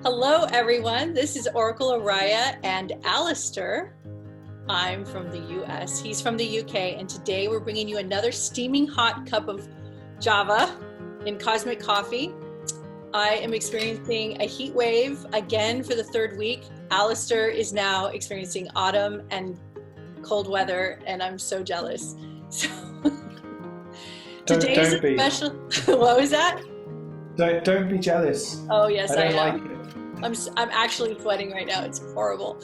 Hello, everyone. This is Oracle Oriah and Alastair. I'm from the US. He's from the UK. And today we're bringing you another steaming hot cup of Java in Cosmic Coffee. I am experiencing a heat wave again for the third week. Alastair is now experiencing autumn and cold weather, and I'm so jealous. So today's don't be. special. What was that? Don't be jealous. Oh yes, I don't am. like it. I'm actually sweating right now. It's horrible.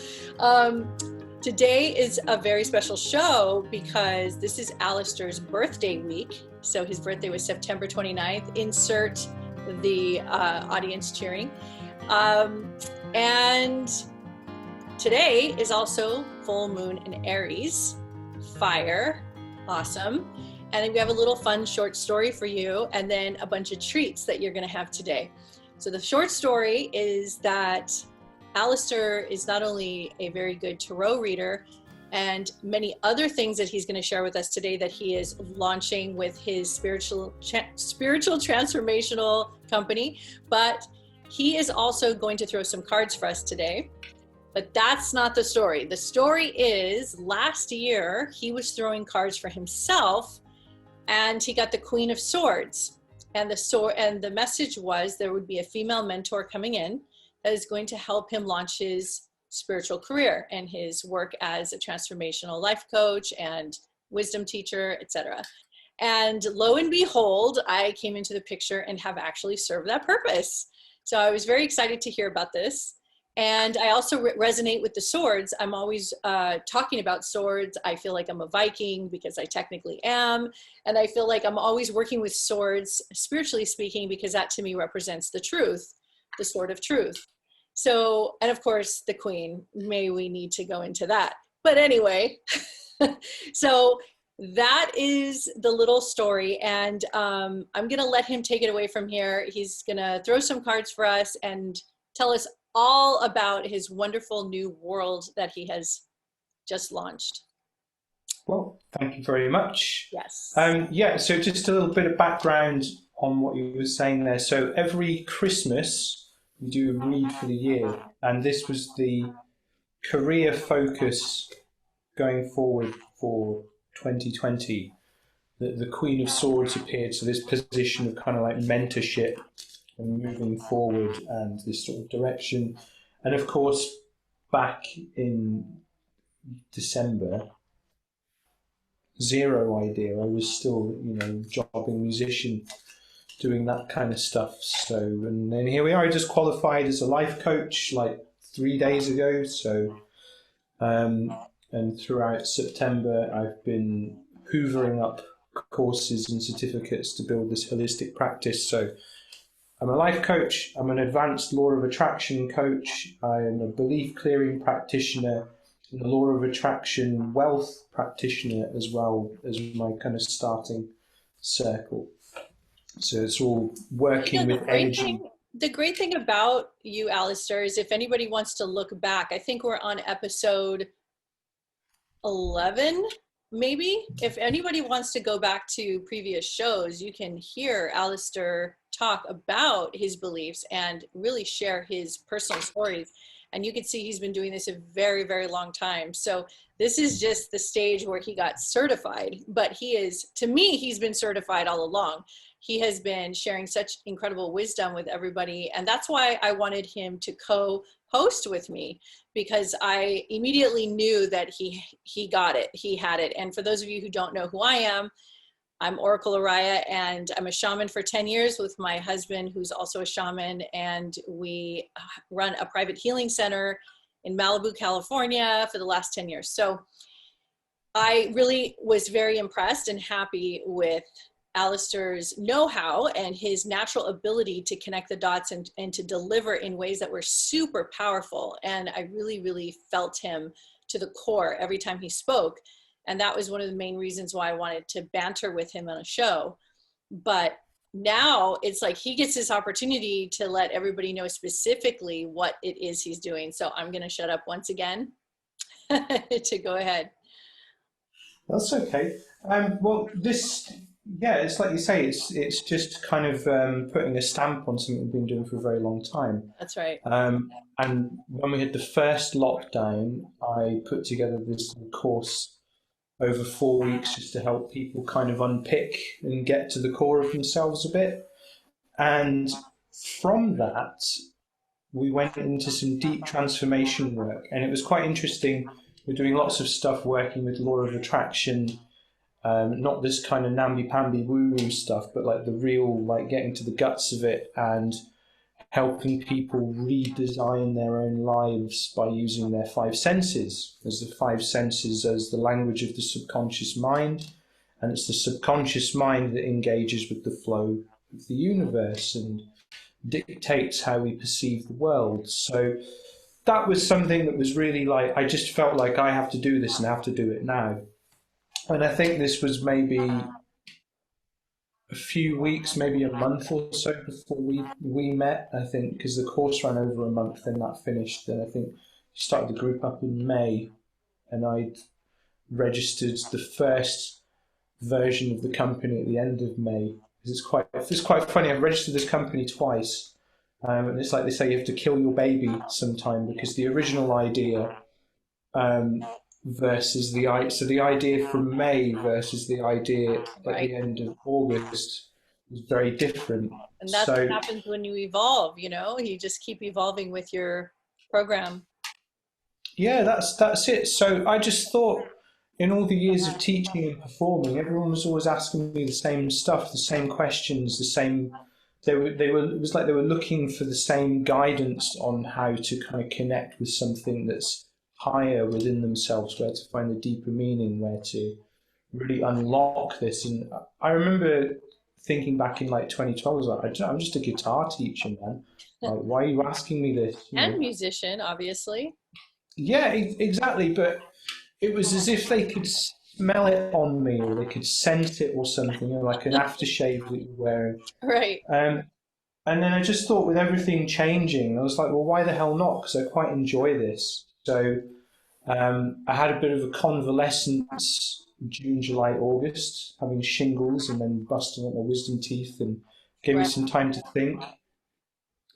Today is a very special show because this is Alastair's birthday week. So his birthday was September 29th. Insert the audience cheering. And today is also full moon in Aries. Fire. Awesome. And then we have a little fun short story for you, and then a bunch of treats that you're going to have today. So the short story is that Alastair is not only a very good tarot reader and many other things that he's going to share with us today that he is launching with his spiritual transformational company, but he is also going to throw some cards for us today. But that's not the story. The story is last year he was throwing cards for himself and he got the Queen of Swords. And the message was there would be a female mentor coming in that is going to help him launch his spiritual career and his work as a transformational life coach and wisdom teacher, etc. And lo and behold, I came into the picture and have actually served that purpose. So I was very excited to hear about this. And I also resonate with the swords. I'm always talking about swords. I feel like I'm a Viking because I technically am. And I feel like I'm always working with swords, spiritually speaking, because that to me represents the truth, the sword of truth. So, and of course, the Queen, may we need to go into that. But anyway, so that is the little story. And I'm going to let him take it away from here. He's going to throw some cards for us and tell us all about his wonderful new world that he has just launched. Well, thank you very much. Yes. Yeah, so just a little bit of background on what you were saying there. So every Christmas, we do a read for the year, and this was the career focus going forward for 2020. The Queen of Swords appeared, so this position of kind of like mentorship and moving forward and this sort of direction. And of course, back in December, zero idea. I was still, jobbing musician, doing that kind of stuff. So, and then here we are. I just qualified as a life coach like 3 days ago. So, and throughout September, I've been hoovering up courses and certificates to build this holistic practice. So I'm a life coach, I'm an advanced law of attraction coach, I am a belief clearing practitioner, and a law of attraction wealth practitioner as well as my kind of starting circle. So it's all working with energy. The great thing about you, Alastair, is if anybody wants to look back, I think we're on episode 11, maybe. If anybody wants to go back to previous shows, you can hear Alastair talk about his beliefs and really share his personal stories. And you can see he's been doing this a very, very long time. So this is just the stage where he got certified, but to me, he's been certified all along. He has been sharing such incredible wisdom with everybody. And that's why I wanted him to co-host with me, because I immediately knew that he got it, he had it. And for those of you who don't know who I am, I'm Oracle Oriah, and I'm a shaman for 10 years with my husband, who's also a shaman, and we run a private healing center in Malibu, California for the last 10 years. So I really was very impressed and happy with Alastair's know-how and his natural ability to connect the dots and to deliver in ways that were super powerful. And I really, really felt him to the core every time he spoke. And that was one of the main reasons why I wanted to banter with him on a show. But now it's like he gets this opportunity to let everybody know specifically what it is he's doing. So I'm going to shut up once again to go ahead. That's okay. Well, this Yeah, it's like you say, it's just kind of putting a stamp on something we've been doing for a very long time. That's right. And when we had the first lockdown, I put together this course over 4 weeks just to help people kind of unpick and get to the core of themselves a bit. And from that, we went into some deep transformation work, and it was quite interesting. We're doing lots of stuff working with law of attraction, not this kind of namby-pamby woo-woo stuff, but like the real, like getting to the guts of it and helping people redesign their own lives by using their five senses, as the five senses as the language of the subconscious mind. And it's the subconscious mind that engages with the flow of the universe and dictates how we perceive the world. So that was something that was really like, I just felt like I have to do this and I have to do it now. And I think this was maybe a few weeks, maybe a month or so before we met. I think because the course ran over a month, then that finished. Then I think we started the group up in May, and I'd registered the first version of the company at the end of May. It's quite funny. I've registered this company twice, and it's like they say you have to kill your baby sometime because the original idea um, versus the idea from May versus the idea at Right. the end of August was very different. And that's what So happens when you evolve, you just keep evolving with your program. yeah, that's it. So I just thought, in all the years of teaching and performing, everyone was always asking me the same stuff, the same questions, the same. They were. It was like they were looking for the same guidance on how to kind of connect with something that's higher within themselves, where to find the deeper meaning, where to really unlock this. And I remember thinking back in like 2012, I was like, I'm just a guitar teacher, man. Like, why are you asking me this? You And know? musician, obviously. Yeah, exactly. But it was as if they could smell it on me, or they could scent it, or something, like an aftershave that you're wearing. Right. Um, and then I just thought, with everything changing, I was like, well, why the hell not? Because I quite enjoy this. So I had a bit of a convalescence June, July, August, having shingles and then busting up my wisdom teeth, and gave me Right. some time to think.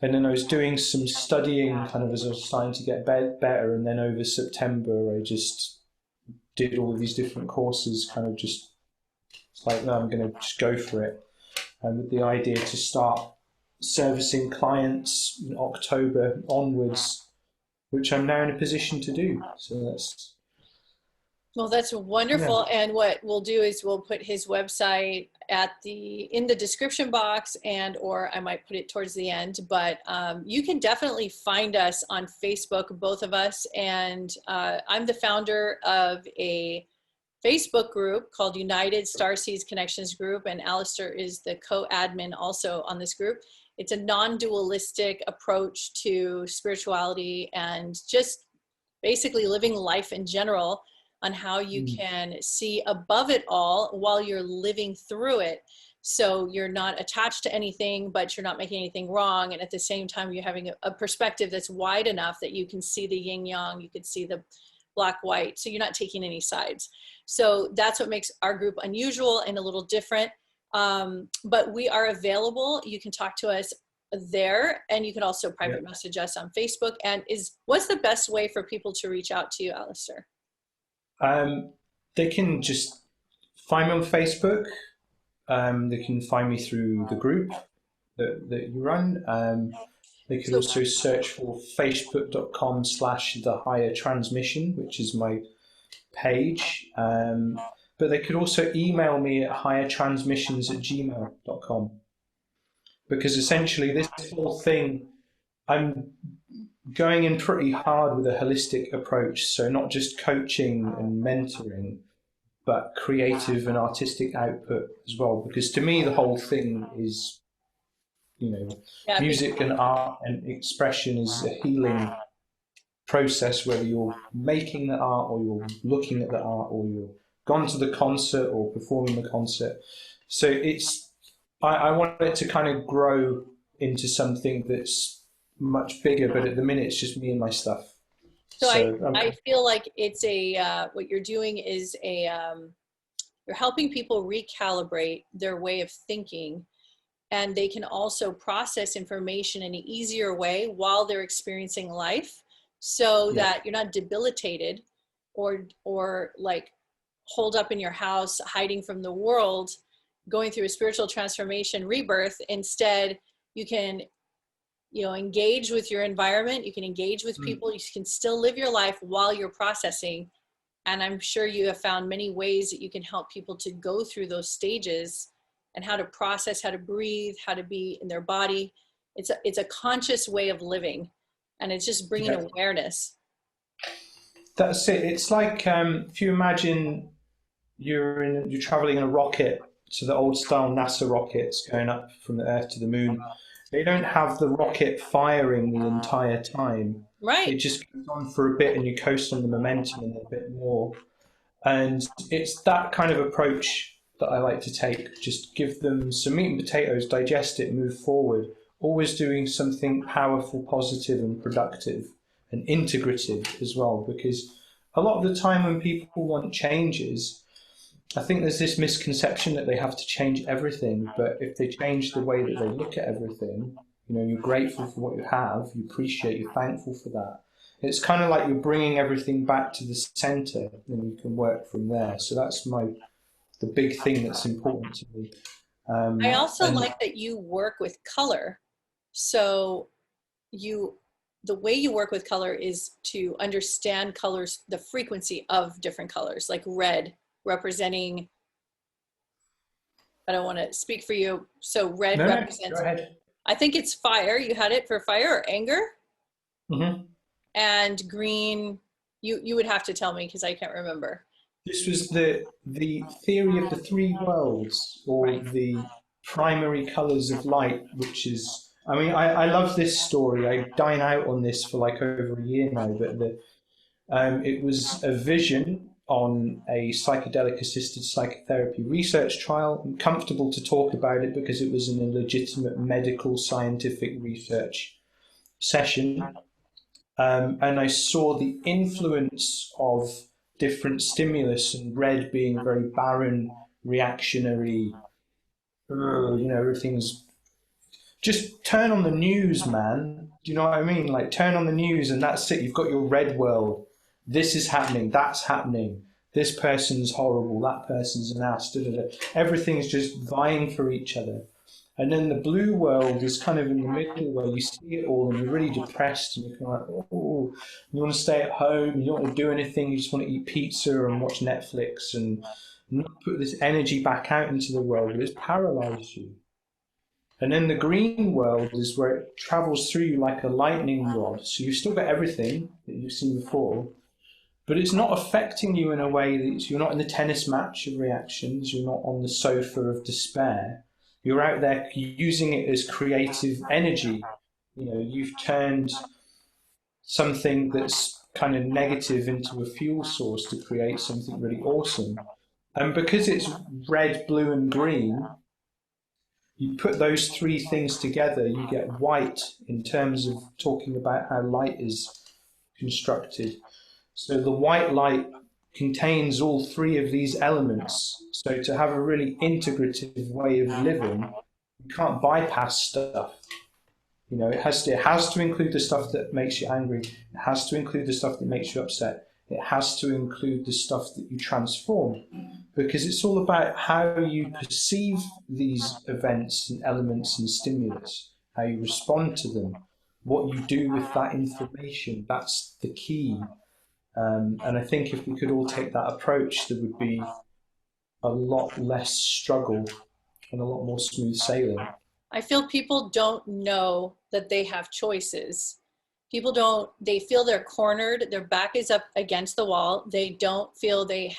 And then I was doing some studying kind of as I was starting to get better. And then over September, I just did all of these different courses, kind of just like, no, I'm going to just go for it. And with the idea to start servicing clients in October onwards, which I'm now in a position to do. So Well, that's yeah, wonderful. And what we'll do is we'll put his website in the description box, and or I might put it towards the end. But you can definitely find us on Facebook, both of us. And I'm the founder of a Facebook group called United Starseed Connections Group, and Alastair is the co-admin also on this group. It's a non-dualistic approach to spirituality and just basically living life in general, on how you can see above it all while you're living through it. So you're not attached to anything, but you're not making anything wrong. And at the same time, you're having a perspective that's wide enough that you can see the yin yang, you can see the black white. So you're not taking any sides. So that's what makes our group unusual and a little different. But we are available. You can talk to us there, and you can also yeah. private message us on Facebook. And what's the best way for people to reach out to you, Alastair? Um, they can just find me on Facebook. They can find me through the group that you run. They could So also search for facebook.com/the higher transmission, which is my page. But they could also email me at highertransmissions@gmail.com, because essentially this whole thing, I'm going in pretty hard with a holistic approach. So not just coaching and mentoring, but creative and artistic output as well. Because to me, the whole thing is, yeah, music and art and expression is a healing process, whether you're making the art or you're looking at the art or you're gone to the concert or performing the concert. So I want it to kind of grow into something that's much bigger, but at the minute it's just me and my stuff. so So I feel like it's what you're doing is you're helping people recalibrate their way of thinking, and they can also process information in an easier way while they're experiencing life, so that you're not debilitated or like holed up in your house hiding from the world, going through a spiritual transformation rebirth. Instead, you can, you know, engage with your environment, you can engage with people, you can still live your life while you're processing. And I'm sure you have found many ways that you can help people to go through those stages, and how to process, how to breathe, how to be in their body. It's a conscious way of living, and it's just bringing awareness. That's it. It's like if you imagine you're traveling in a rocket, to the old style NASA rockets going up from the Earth to the moon. They don't have the rocket firing the entire time. Right. It just goes on for a bit and you coast on the momentum and a bit more. And it's that kind of approach that I like to take. Just give them some meat and potatoes, digest it, move forward. Always doing something powerful, positive and productive and integrative as well. Because a lot of the time when people want changes, I think there's this misconception that they have to change everything, but if they change the way that they look at everything, you know, you're grateful for what you have, you appreciate, you're thankful for that. It's kind of like you're bringing everything back to the center, and you can work from there. So that's the big thing that's important to me. I also like that you work with color. So the way you work with color is to understand colors, the frequency of different colors, like red representing, I don't want to speak for you, so red represents, go ahead. I think it's fire. You had it for fire or anger. Mm-hmm. And green, you would have to tell me because I can't remember. This was the theory of the three worlds, or the primary colors of light, which is, I mean, I love this story. I dine out on this for like over a year now, but it was a vision on a psychedelic assisted psychotherapy research trial. I'm comfortable to talk about it because it was in a legitimate medical scientific research session. And I saw the influence of different stimulus, and red being very barren, reactionary, you know, everything's just turn on the news, man. Do you know what I mean? Like, turn on the news and that's it. You've got your red world. This is happening. That's happening. This person's horrible. That person's an ass. Da, da, da. Everything's just vying for each other. And then the blue world is kind of in the middle, where you see it all and you're really depressed and you're kind of like, oh, you want to stay at home. You don't want to do anything. You just want to eat pizza and watch Netflix and not put this energy back out into the world. It's paralyzed you. And then the green world is where it travels through you like a lightning rod. So you've still got everything that you've seen before, but it's not affecting you in a way that you're not in the tennis match of reactions. You're not on the sofa of despair. You're out there using it as creative energy. You know, you've turned something that's kind of negative into a fuel source to create something really awesome. And because it's red, blue, and green, you put those three things together, you get white in terms of talking about how light is constructed. So the white light contains all three of these elements. So to have a really integrative way of living, you can't bypass stuff. You know, it has to include the stuff that makes you angry. It has to include the stuff that makes you upset. It has to include the stuff that you transform, because it's all about how you perceive these events and elements and stimulus, how you respond to them, what you do with that information. That's the key. And I think if we could all take that approach, there would be a lot less struggle and a lot more smooth sailing. I feel people don't know that they have choices. People don't, they feel they're cornered, their back is up against the wall. They don't feel they've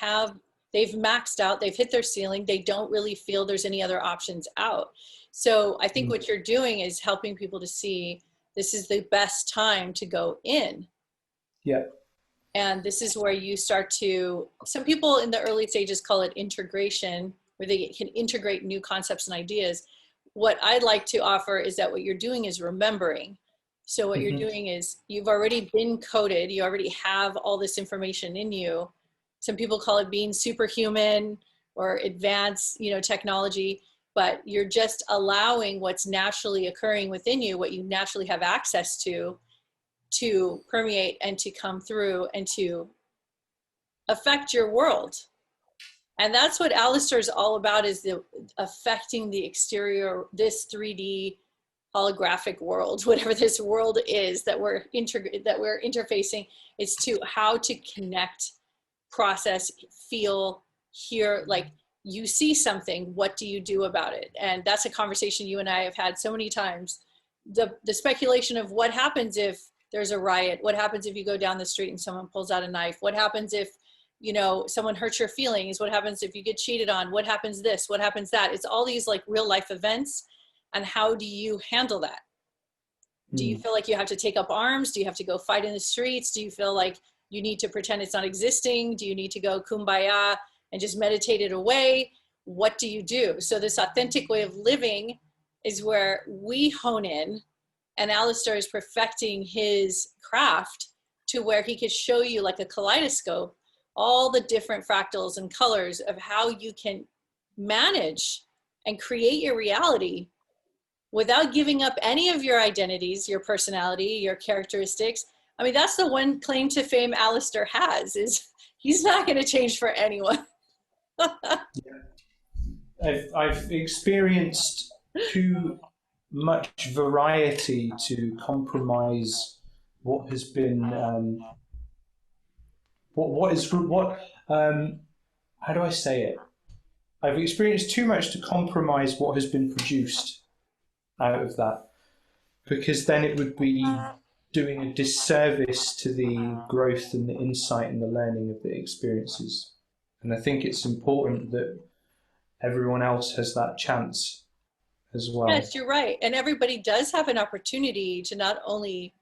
maxed out, they've hit their ceiling. They don't really feel there's any other options out. So I think what you're doing is helping people to see this is the best time to go in. Yeah. And this is where you start to, some people in the early stages call it integration, where they can integrate new concepts and ideas. What I'd like to offer is that what you're doing is remembering. So what you're doing is you've already been coded. You already have all this information in you. Some people call it being superhuman or advance, you know, technology, but you're just allowing what's naturally occurring within you, what you naturally have access to permeate and to come through and to affect your world. And that's what Alastair's all about, is the affecting the exterior, this 3D holographic world, whatever this world is that we're interfacing. It's to how to connect, process, feel, hear. Like, you see something, what do you do about it? And that's a conversation you and I have had so many times. The speculation of what happens if there's a riot, what happens if you go down the street and someone pulls out a knife, what happens if, you know, someone hurts your feelings, what happens if you get cheated on, what happens this, what happens that. It's all these like real life events. And how do you handle that? Do you feel like you have to take up arms? Do you have to go fight in the streets? Do you feel like you need to pretend it's not existing? Do you need to go kumbaya and just meditate it away? What do you do? So this authentic way of living is where we hone in, and Alastair is perfecting his craft to where he could show you like a kaleidoscope, all the different fractals and colors of how you can manage and create your reality without giving up any of your identities, your personality, your characteristics. I mean, that's the one claim to fame Alastair has, is he's not going to change for anyone. I've experienced too much variety to compromise what has been how do I say it? I've experienced too much to compromise what has been produced out of that, because then it would be doing a disservice to the growth and the insight and the learning of the experiences. And I think it's important that everyone else has that chance as well. Yes, you're right. And everybody does have an opportunity to not only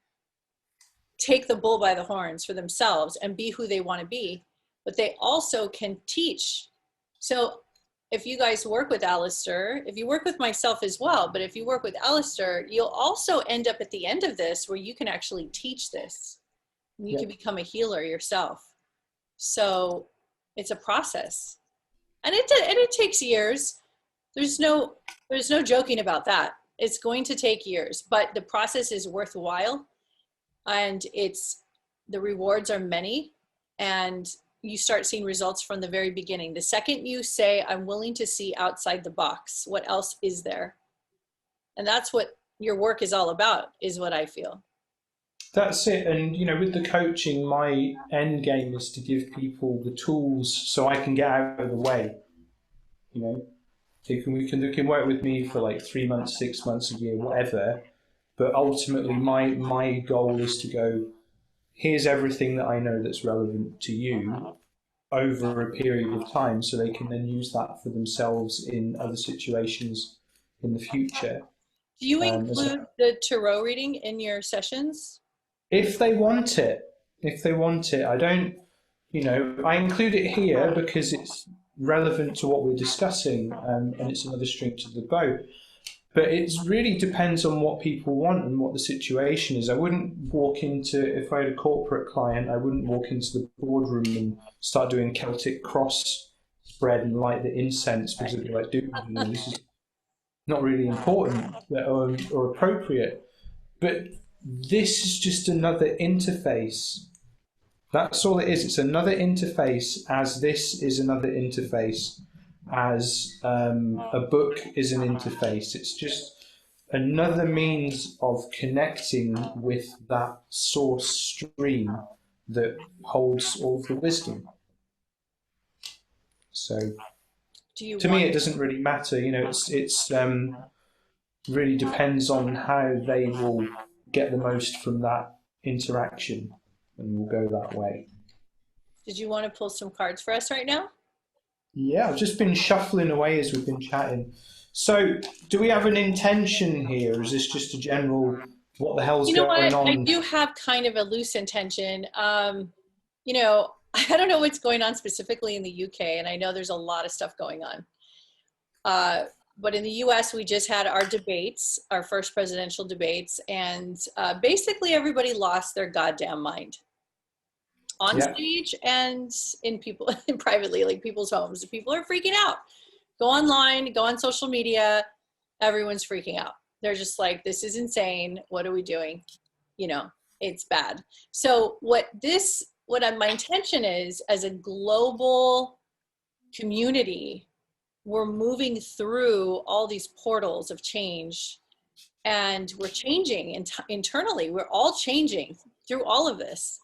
take the bull by the horns for themselves and be who they want to be, but they also can teach. So if you guys work with Alastair, if you work with myself as well, but if you work with Alastair, you'll also end up at the end of this where you can actually teach this. You can become a healer yourself. So it's a process. And it takes years. There's no joking about that. It's going to take years, but the process is worthwhile, and the rewards are many, and you start seeing results from the very beginning. The second you say, I'm willing to see outside the box, what else is there? And that's what your work is all about, is what I feel. That's it. And, you know, with the coaching, my end game is to give people the tools so I can get out of the way. You know, they can work with me for like 3 months, 6 months, a year, whatever. But ultimately, my goal is to go, here's everything that I know that's relevant to you over a period of time, so they can then use that for themselves in other situations in the future. Do you include the tarot reading in your sessions? If they want it. I don't, you know, I include it here because it's relevant to what we're discussing, and it's another string to the bow. But it really depends on what people want and what the situation is. I wouldn't walk into, if I had a corporate client, I wouldn't walk into the boardroom and start doing Celtic cross spread and light the incense, because it'd be like, dude, you know, this is not really important or appropriate. But this is just another interface. That's all it is. It's another interface, as this is another interface, as a book is an interface. It's just another means of connecting with that source stream that holds all of the wisdom. So to me, it doesn't really matter. You know, it's really depends on how they will get the most from that interaction, and we'll go that way. Did you want to pull some cards for us right now? Yeah, I've just been shuffling away as we've been chatting. So, do we have an intention here? Is this just a general, what the hell's going on? I do have kind of a loose intention. You know, I don't know what's going on specifically in the UK, and I know there's a lot of stuff going on. But in the US, we just had our debates, our first presidential debates, and basically everybody lost their goddamn mind. on Yeah. stage and in people privately, like people's homes. People are freaking out. Go online, go on social media. Everyone's freaking out. They're just like, this is insane. What are we doing? You know, it's bad. So my intention is, as a global community, we're moving through all these portals of change, and we're changing internally. We're all changing through all of this.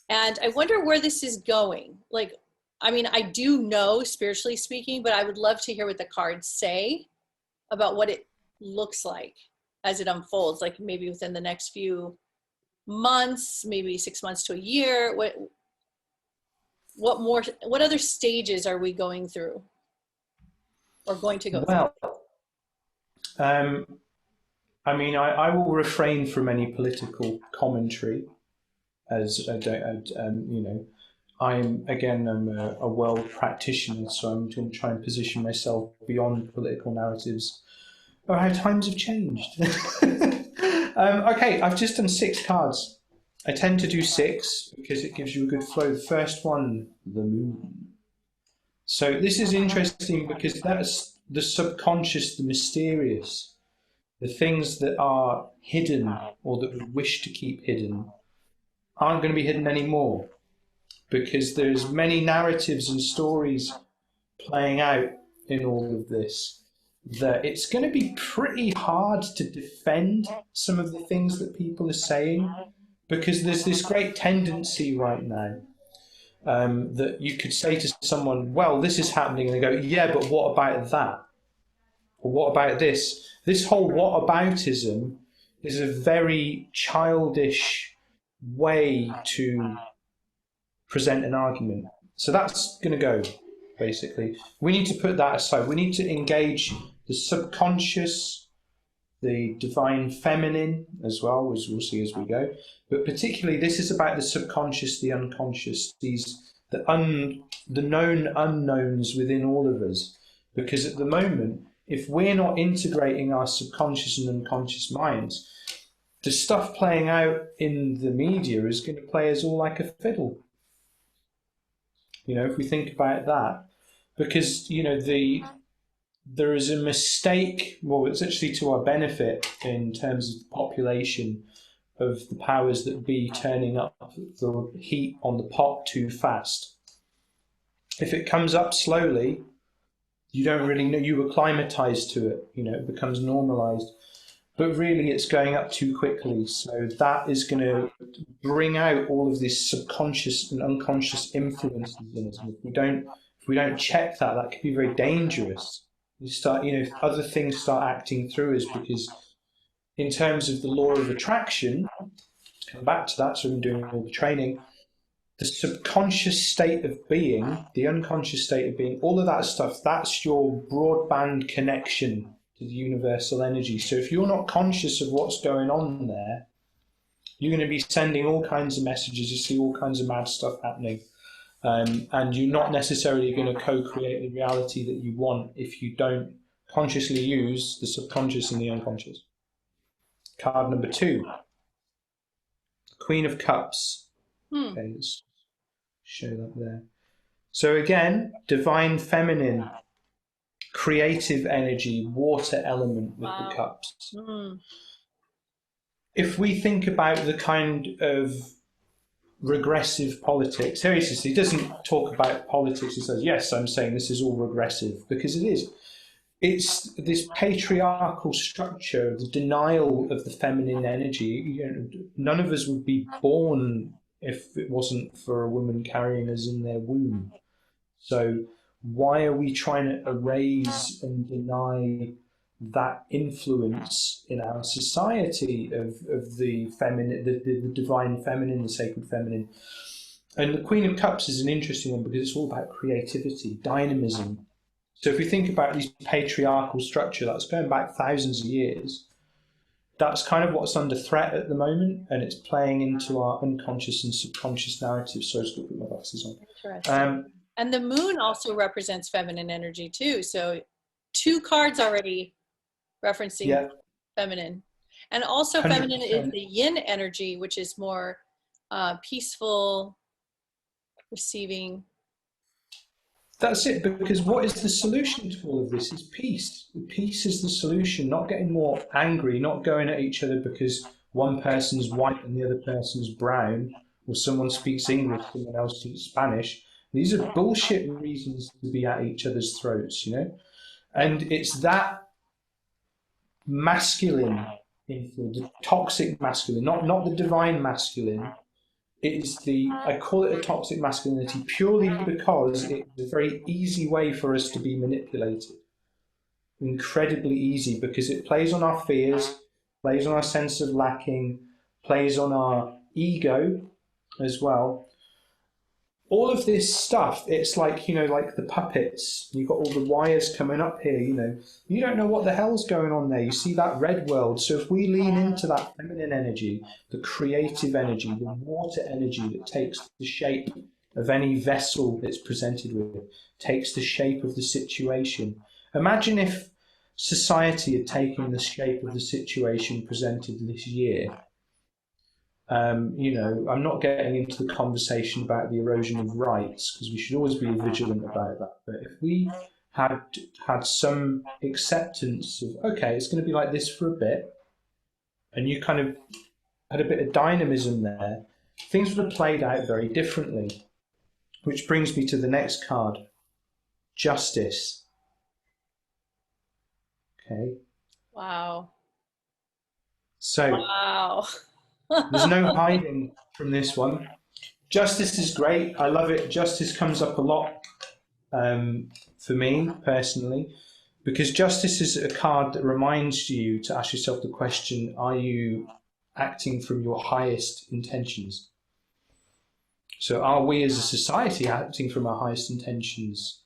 And I wonder where this is going. Like, I mean, I do know, spiritually speaking, but I would love to hear what the cards say about what it looks like as it unfolds, like maybe within the next few months, maybe 6 months to a year. What other stages are we going through or going to go through? Well, I mean, I will refrain from any political commentary, as I don't, you know, I'm a world practitioner, so I'm going to try and position myself beyond political narratives about how times have changed. Okay, I've just done 6 cards. I tend to do 6 because it gives you a good flow. The first one, the moon. So this is interesting because that's the subconscious, the mysterious, the things that are hidden or that we wish to keep hidden aren't going to be hidden anymore, because there's many narratives and stories playing out in all of this that it's going to be pretty hard to defend some of the things that people are saying, because there's this great tendency right now that you could say to someone, well, this is happening, and they go, yeah, but what about that? Or what about this? This whole whataboutism is a very childish way to present an argument. So that's going to go, basically. We need to put that aside. We need to engage the subconscious, the divine feminine as well, as we'll see as we go. But particularly, this is about the subconscious, the unconscious, the known unknowns within all of us. Because at the moment, if we're not integrating our subconscious and unconscious minds, the stuff playing out in the media is going to play us all like a fiddle. You know, if we think about that, because, you know, there is a mistake, well, it's actually to our benefit in terms of the population, of the powers that be turning up the heat on the pot too fast. If it comes up slowly, you don't really know, you acclimatize to it, you know, it becomes normalized. But really, it's going up too quickly. So that is going to bring out all of this subconscious and unconscious influences in us. And if we don't check that, that could be very dangerous. You start, you know, if other things start acting through us, because in terms of the law of attraction, to come back to that, so I'm doing all the training, the subconscious state of being, the unconscious state of being, all of that stuff, that's your broadband connection to the universal energy. So if you're not conscious of what's going on there, you're going to be sending all kinds of messages, you see all kinds of mad stuff happening, and you're not necessarily going to co-create the reality that you want if you don't consciously use the subconscious and the unconscious. Card number 2, Queen of Cups. Okay, let's show that there. So again, divine feminine, creative energy, water element with the cups. If we think about the kind of regressive politics, seriously, it doesn't talk about politics and says, yes, I'm saying this is all regressive, because it is. It's this patriarchal structure, the denial of the feminine energy. You know, none of us would be born if it wasn't for a woman carrying us in their womb. So why are we trying to erase and deny that influence in our society of the feminine, the divine feminine, the sacred feminine? And the Queen of Cups is an interesting one because it's all about creativity, dynamism. So if we think about this patriarchal structure that's going back thousands of years, that's kind of what's under threat at the moment, and it's playing into our unconscious and subconscious narratives. So I just got to put my glasses on. Interesting. And the moon also represents feminine energy too. So 2 cards already referencing feminine. And also 100%. Feminine is the yin energy, which is more peaceful, receiving. That's it, because what is the solution to all of this is peace. Peace is the solution, not getting more angry, not going at each other because one person's white and the other person's brown, or someone speaks English, someone else speaks Spanish. These are bullshit reasons to be at each other's throats, you know? And it's that masculine influence, the toxic masculine, not the divine masculine. It is I call it a toxic masculinity purely because it's a very easy way for us to be manipulated. Incredibly easy, because it plays on our fears, plays on our sense of lacking, plays on our ego as well. All of this stuff, it's like, you know, like the puppets. You've got all the wires coming up here, you know. You don't know what the hell's going on there. You see that red world. So if we lean into that feminine energy, the creative energy, the water energy that takes the shape of any vessel it's presented with, takes the shape of the situation. Imagine if society had taken the shape of the situation presented this year. You know, I'm not getting into the conversation about the erosion of rights, because we should always be vigilant about that. But if we had some acceptance of, okay, it's going to be like this for a bit, and you kind of had a bit of dynamism there, things would have played out very differently. Which brings me to the next card, Justice. Okay. Wow. So. Wow. There's no hiding from this one. Justice is great. I love it. Justice comes up a lot for me personally, because justice is a card that reminds you to ask yourself the question, are you acting from your highest intentions? So are we as a society acting from our highest intentions?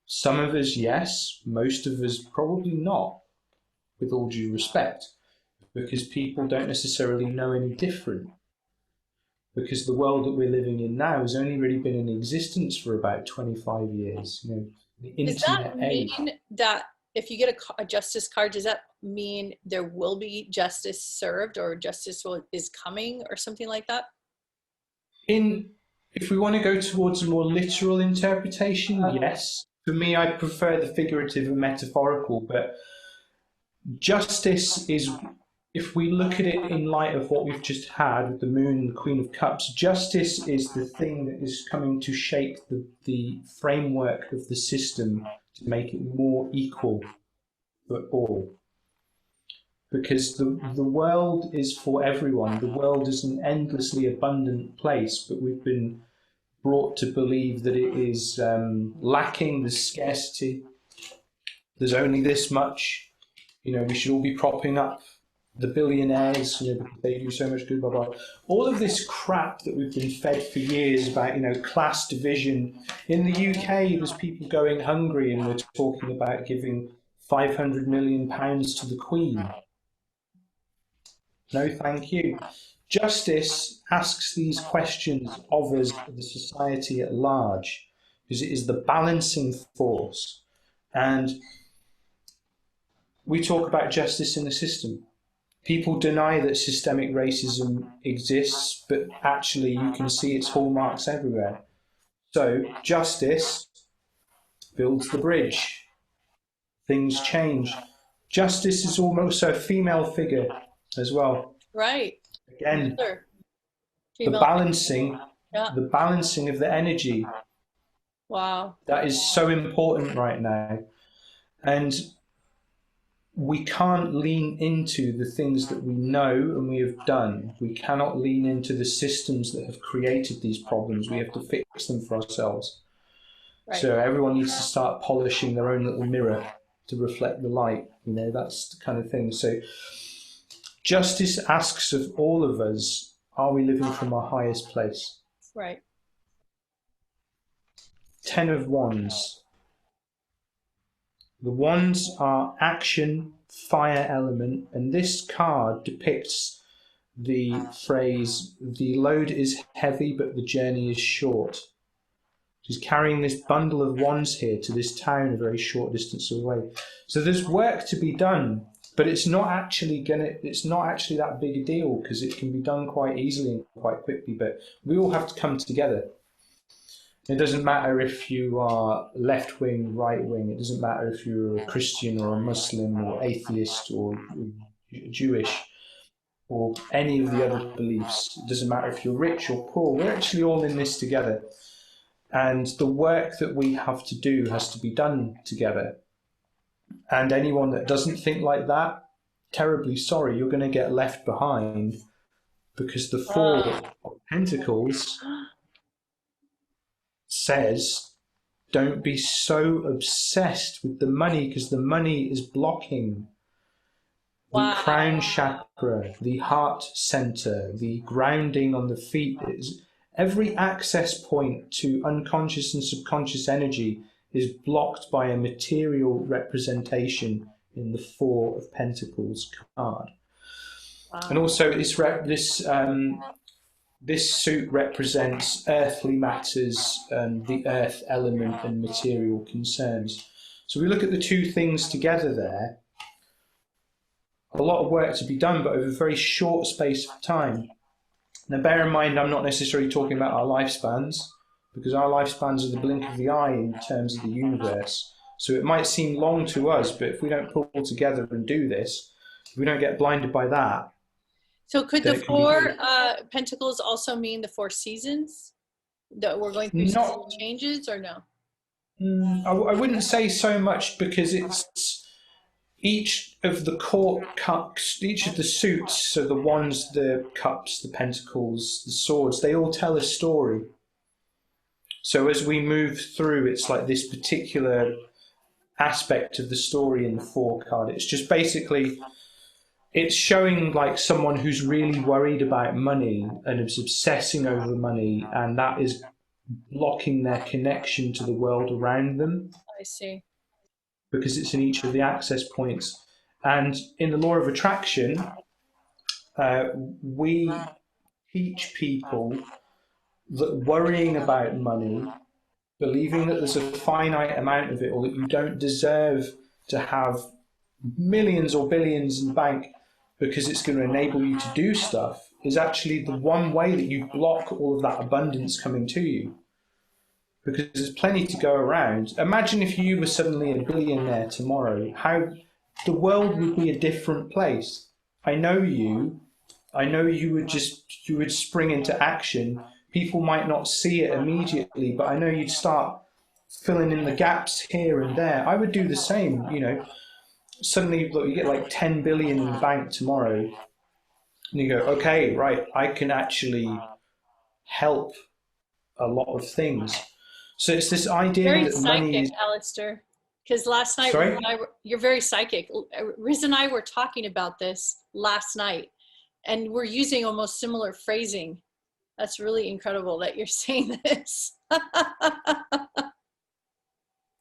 Some of us, yes. Most of us, probably not, with all due respect. Because people don't necessarily know any different. Because the world that we're living in now has only really been in existence for about 25 years. You know, the internet Does that mean age. that if you get a justice card, does that mean there will be justice served, or justice is coming, or something like that? If we want to go towards a more literal interpretation, yes. For me, I prefer the figurative and metaphorical, but justice is, if we look at it in light of what we've just had with the Moon and the Queen of Cups, justice is the thing that is coming to shape the framework of the system to make it more equal for all. Because the world is for everyone. The world is an endlessly abundant place, but we've been brought to believe that it is lacking, there's scarcity, there's only this much. You know, we should all be propping up the billionaires, you know, because they do so much good, blah, blah. All of this crap that we've been fed for years about, you know, class division. In the UK, there's people going hungry, and we're talking about giving £500 million to the Queen. No, thank you. Justice asks these questions of us, the society at large, because it is the balancing force. And we talk about justice in the system. People deny that systemic racism exists, but actually you can see its hallmarks everywhere. So justice builds the bridge. Things change. Justice is almost a female figure as well. Right. Again, Sure. the balancing of the energy. Wow. That is so important right now. And we can't lean into the things that we know and we have done. We cannot lean into the systems that have created these problems. We have to fix them for ourselves. Right. So everyone needs to start polishing their own little mirror to reflect the light. You know, that's the kind of thing. So justice asks of all of us, are we living from our highest place? Right. 10 of Wands. The wands are action, fire element, and this card depicts the phrase, the load is heavy but the journey is short. She's carrying this bundle of wands here to this town a very short distance away. So there's work to be done, but it's not actually that big a deal, because it can be done quite easily and quite quickly, but we all have to come together. It doesn't matter if you are left wing, right wing. It doesn't matter if you're a Christian or a Muslim or atheist or Jewish or any of the other beliefs. It doesn't matter if you're rich or poor. We're actually all in this together. And the work that we have to do has to be done together. And anyone that doesn't think like that, terribly sorry, you're going to get left behind, because the Four Pentacles says, don't be so obsessed with the money, because the money is blocking the crown chakra, the heart center, the grounding on the feet. Every access point to unconscious and subconscious energy is blocked by a material representation in the Four of Pentacles card. And also this suit represents earthly matters and the earth element and material concerns. So we look at the two things together there. A lot of work to be done, but over a very short space of time. Now bear in mind, I'm not necessarily talking about our lifespans, because our lifespans are the blink of the eye in terms of the universe. So it might seem long to us, but if we don't pull together and do this, if we don't get blinded by that. So could the Four Pentacles also mean the 4 seasons? That we're going through seasonal changes, or no? I wouldn't say so much, because it's each of the court cups, each of the suits, so the wands, the cups, the pentacles, the swords, they all tell a story. So as we move through, it's like this particular aspect of the story in the Four card. It's just basically, it's showing like someone who's really worried about money and is obsessing over money, and that is blocking their connection to the world around them. I see. Because it's in each of the access points. And in the law of attraction, we teach people that worrying about money, believing that there's a finite amount of it, or that you don't deserve to have millions or billions in the bank because it's going to enable you to do stuff, is actually the one way that you block all of that abundance coming to you. Because there's plenty to go around. Imagine if you were suddenly a billionaire tomorrow, how the world would be a different place. I know you would spring into action. People might not see it immediately, but I know you'd start filling in the gaps here and there. I would do the same, you know. Suddenly, look, you get like 10 billion in the bank tomorrow, and you go, okay, right, I can actually help a lot of things. So it's this idea very that psychic, money is... Alastair. Because last night, you're very psychic. Riz and I were talking about this last night, and we're using almost similar phrasing. That's really incredible that you're saying this.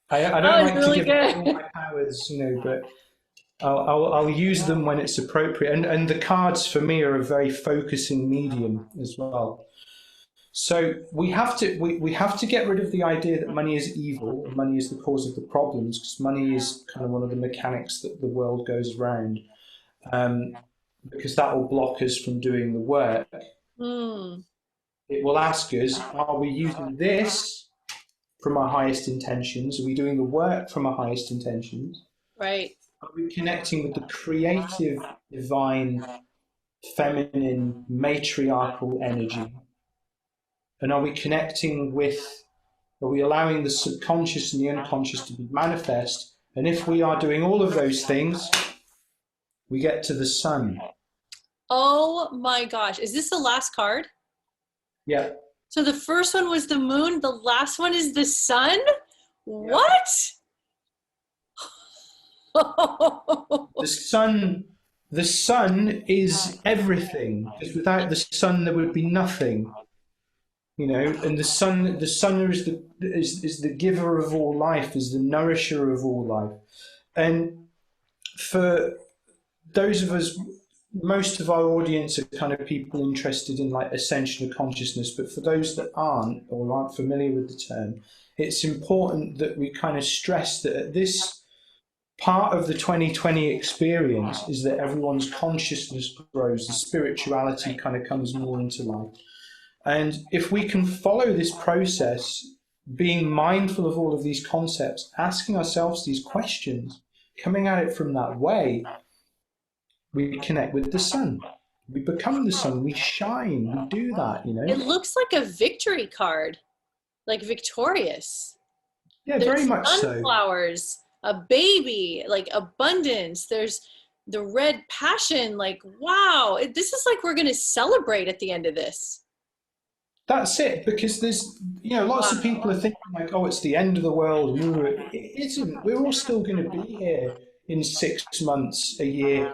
I don't like really to give all my powers, you know, but I'll use them when it's appropriate. And the cards for me are a very focusing medium as well. So we have to get rid of the idea that money is evil, and money is the cause of the problems, because money is kind of one of the mechanics that the world goes around, because that will block us from doing the work. It will ask us, are we using this from our highest intentions? Are we doing the work from our highest intentions? Right. Are we connecting with the creative, divine, feminine, matriarchal energy? And are we connecting with, are we allowing the subconscious and the unconscious to be manifest? And if we are doing all of those things, we get to the sun. Oh my gosh. Is this the last card? Yeah. So the first one was the moon. The last one is the sun? Yeah. What? The sun is everything. Because without the sun, there would be nothing. You know, and the sun is the giver of all life, is the nourisher of all life. And for those of us, most of our audience are kind of people interested in like ascension of consciousness, but for those that aren't or aren't familiar with the term, it's important that we kind of stress that at this part of the 2020 experience is that everyone's consciousness grows, the spirituality kind of comes more into life. And if we can follow this process being mindful of all of these concepts, asking ourselves these questions, coming at it from that way, we connect with the sun. We become the sun. We shine. We do that, you It know. looks like a victory card, like victorious. Yeah, very There's much so. sunflowers, a baby, like abundance. There's the red passion, like, wow, this is like we're going to celebrate at the end of this. That's it, because there's, you know, lots of people Wow. are thinking like, oh, it's the end of the world. It isn't. We're all still going to be here in 6 months, a year,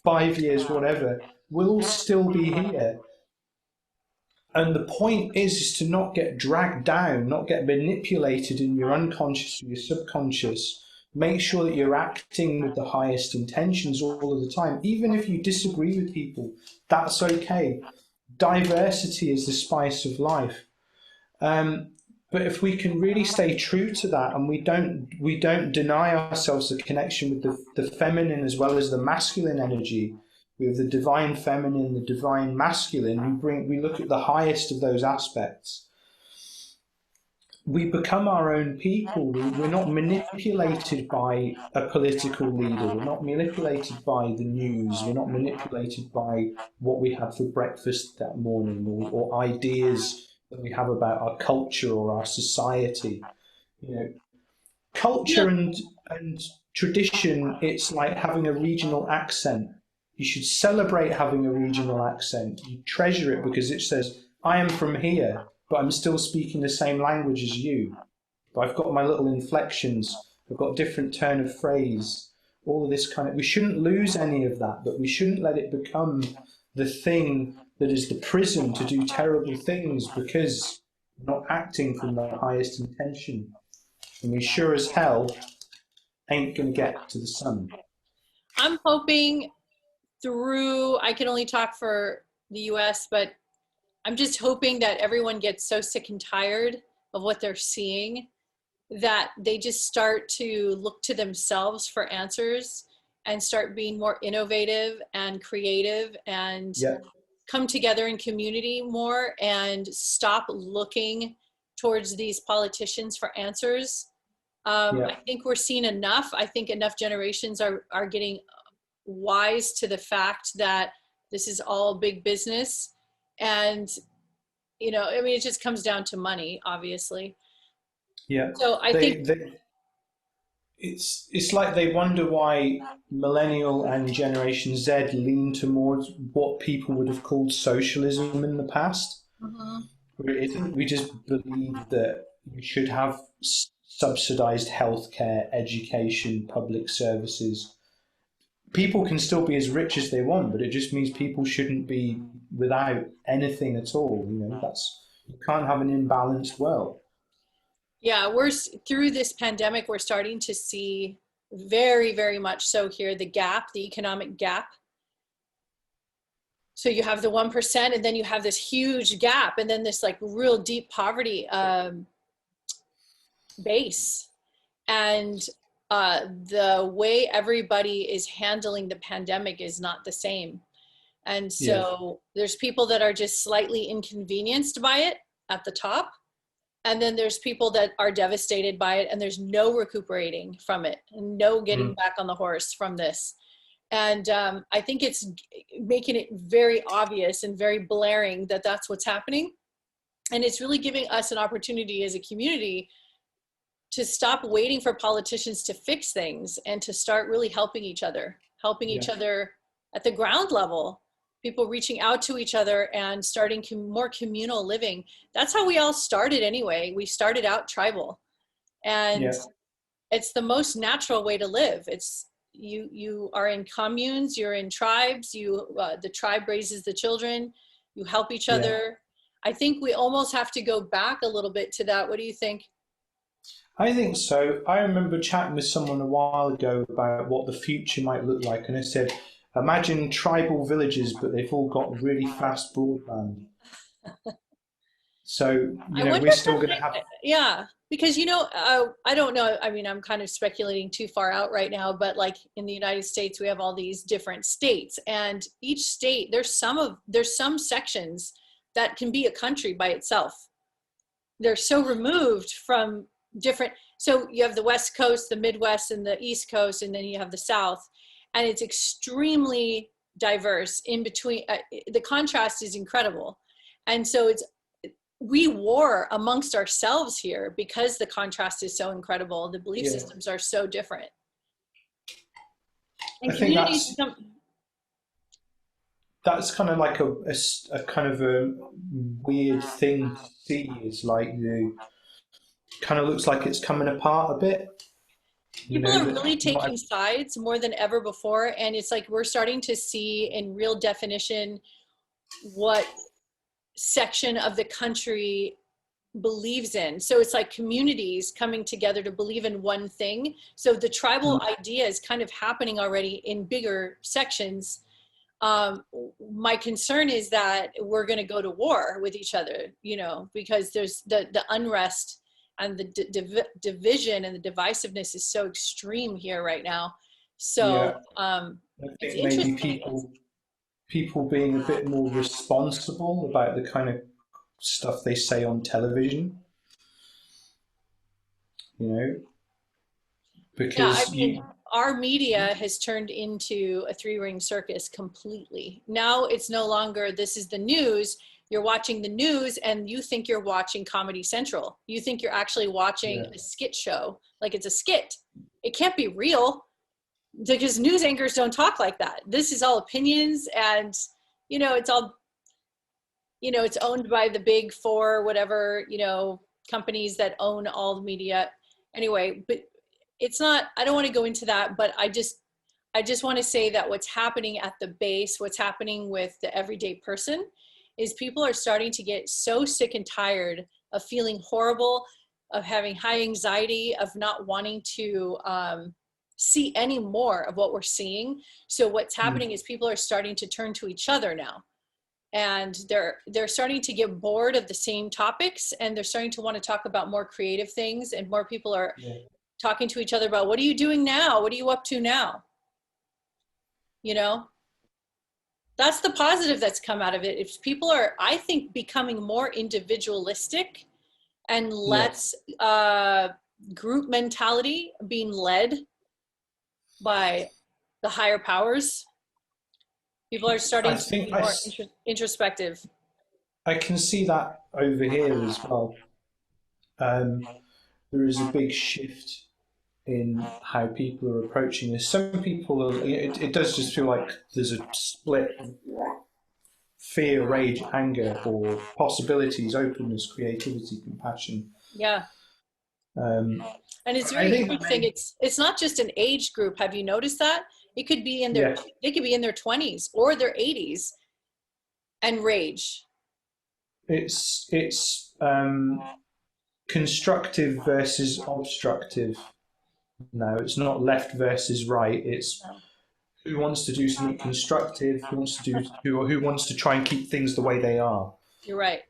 5 years, whatever. We'll all still be here. And the point is to not get dragged down, not get manipulated in your unconscious or your subconscious. Make sure that you're acting with the highest intentions all of the time. Even if you disagree with people, that's okay. Diversity is the spice of life. But if we can really stay true to that, and we don't deny ourselves the connection with the feminine as well as the masculine energy, we have the divine feminine, the divine masculine. We look at the highest of those aspects. We become our own people. We're not manipulated by a political leader. We're not manipulated by the news. We're not manipulated by what we had for breakfast that morning, or ideas that we have about our culture or our society. You know, Yeah. culture and tradition, it's like having a regional accent. You should celebrate having a regional accent. You treasure it because it says, I am from here, but I'm still speaking the same language as you. But I've got my little inflections. I've got different turn of phrase. All of this kind of, we shouldn't lose any of that, but we shouldn't let it become the thing that is the prison to do terrible things, because we're not acting from the highest intention. And we sure as hell ain't going to get to the sun. I'm hoping through, I can only talk for the US, but I'm just hoping that everyone gets so sick and tired of what they're seeing that they just start to look to themselves for answers and start being more innovative and creative and Yeah, come together in community more and stop looking towards these politicians for answers. yeah, I think we're seeing enough. I think enough generations are getting wise to the fact that this is all big business. And, you know, I mean, it just comes down to money, obviously. yeah. So I think, They it's like they wonder why millennial and Generation Z lean towards what people would have called socialism in the past. mhm. Where it isn't. We just believe that we should have subsidized healthcare, education, public services. People can still be as rich as they want, but it just means people shouldn't be without anything at all. You know, that's, you can't have an imbalanced world. Yeah, through this pandemic, we're starting to see very, very much so here the gap, the economic gap. So you have the 1%, and then you have this huge gap, and then this like real deep poverty base. And the way everybody is handling the pandemic is not the same. And Yeah, so there's people that are just slightly inconvenienced by it at the top. And then there's people that are devastated by it, and there's no recuperating from it, and no getting mm, back on the horse from this. And I think it's making it very obvious and very blaring that that's what's happening. And it's really giving us an opportunity as a community to stop waiting for politicians to fix things and to start really helping yeah, each other at the ground level, people reaching out to each other and starting more communal living. That's how we all started anyway. We started out tribal, and yeah, it's the most natural way to live. It's you are in communes, you're in tribes, the tribe raises the children, you help each yeah. other. I think we almost have to go back a little bit to that. What do you think? I think so. I remember chatting with someone a while ago about what the future might look like, and I said, imagine tribal villages, but they've all got really fast broadband. So, I you know, wonder we're if still going to have, yeah, because you know, I don't know. I mean, I'm kind of speculating too far out right now, but like in the United States, we have all these different states, and each state there's some sections that can be a country by itself. they're so removed from different, so you have the West Coast, the Midwest, and the East Coast, and then you have the South, and it's extremely diverse in between. The contrast is incredible. And so we war amongst ourselves here because the contrast is so incredible. The belief systems are so different. And I think that's kind of like a kind of a weird thing to see, is like the kind of looks like it's coming apart a bit. People are really taking sides more than ever before, and it's like we're starting to see in real definition what section of the country believes in. So it's like communities coming together to believe in one thing. So the tribal idea is kind of happening already in bigger sections. My concern is that we're going to go to war with each other, you know, because there's the unrest and the division and the divisiveness is so extreme here right now. So I think maybe people being a bit more responsible about the kind of stuff they say on television, you know, because our media has turned into a three-ring circus completely. Now it's no longer, this is the news. You're watching the news and you think you're watching Comedy Central. You think you're actually watching a skit show, like it's a skit. It can't be real because news anchors don't talk like that. This is all opinions, and, you know, it's all, you know, it's owned by the big four, whatever, you know, companies that own all the media. Anyway, but it's not, I don't want to go into that, but I just want to say that what's happening at the base, what's happening with the everyday person, is people are starting to get so sick and tired of feeling horrible, of having high anxiety, of not wanting to see any more of what we're seeing. So what's happening is people are starting to turn to each other now. And they're starting to get bored of the same topics, and they're starting to want to talk about more creative things, and more people are talking to each other about, what are you doing now? What are you up to now? You know? That's the positive that's come out of it. If people are, I think, becoming more individualistic and less group mentality, being led by the higher powers, people are starting to be more introspective. I can see that over here as well. There is a big shift in how people are approaching this. Some people are, it does just feel like there's a split: fear, rage, anger, or possibilities, openness, creativity, compassion. Yeah. And it's very interesting. It's not just an age group. Have you noticed that? It could be in their, they could be in their 20s or their 80s and rage. It's constructive versus obstructive. No, it's not left versus right. It's who wants to do something constructive, who wants to try and keep things the way they are. You're right.